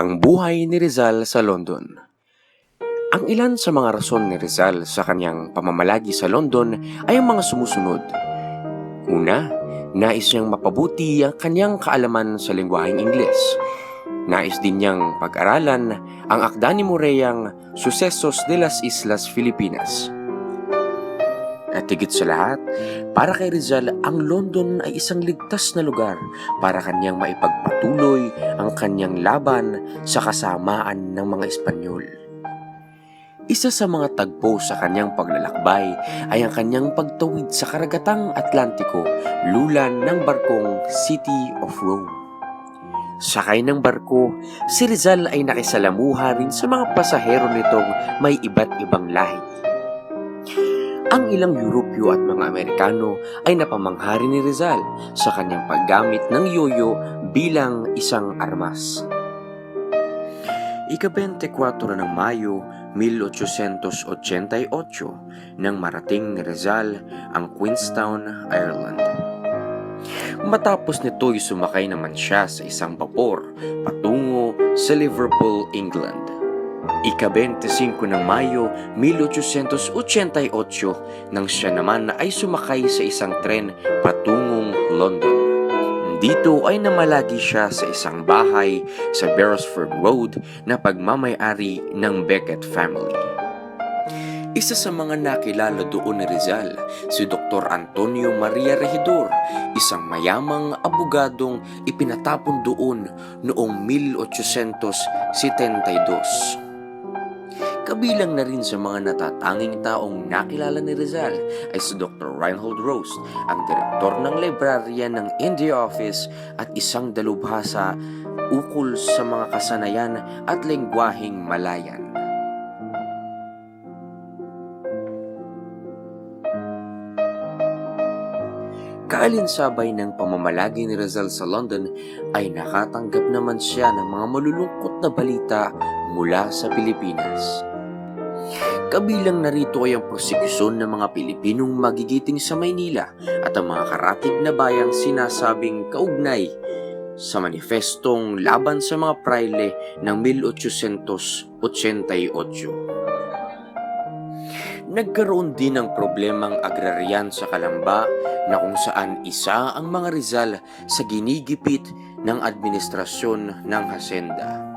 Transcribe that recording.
Ang buhay ni Rizal sa London. Ang ilan sa mga rason ni Rizal sa kanyang pamamalagi sa London ay ang mga sumusunod. Una, nais niyang mapabuti ang kanyang kaalaman sa lengguaheng Ingles. Nais din niyang pag-aralan ang akda ni Moreyang Sucesos de las Islas Filipinas. At higit sa lahat, para kay Rizal, ang London ay isang ligtas na lugar para kanyang maipagpatuloy ang kanyang laban sa kasamaan ng mga Espanyol. Isa sa mga tagpo sa kanyang paglalakbay ay ang kanyang pagtawid sa karagatang Atlantiko, lulan ng barkong City of Rome. Sakay ng barko, si Rizal ay nakisalamuha rin sa mga pasahero nitong may iba't ibang lahi. Ang ilang Europyo at mga Amerikano ay napamangha rin ni Rizal sa kanyang paggamit ng yoyo bilang isang armas. Ika-24 ng Mayo 1888 nang marating ni Rizal ang Queenstown, Ireland. Matapos nito'y sumakay naman siya sa isang bapor patungo sa Liverpool, England. Ika-25 ng Mayo 1888 nang siya naman ay sumakay sa isang tren patungong London. Dito ay namalagi siya sa isang bahay sa Beresford Road na pagmamay-ari ng Beckett family. Isa sa mga nakilala doon ni Rizal, si Dr. Antonio Maria Regidor, isang mayamang abogadong ipinatapon doon noong 1872. Kabilang na rin sa mga natatanging taong nakilala ni Rizal ay si Dr. Reinhold Rost, ang direktor ng librarya ng India Office at isang dalubhasa ukol sa mga kasanayan at lengguaheng Malayan. Kaalinsabay ng pamamalagi ni Rizal sa London ay nakatanggap naman siya ng mga malulungkot na balita mula sa Pilipinas. Kabilang narito ay ang prosekusyon ng mga Pilipinong magigiting sa Maynila at ang mga karatig na bayang sinasabing kaugnay sa manifestong laban sa mga praile ng 1888. Nagkaroon din ng problemang agraryan sa Calamba na kung saan isa ang mga Rizal sa ginigipit ng administrasyon ng Hacienda.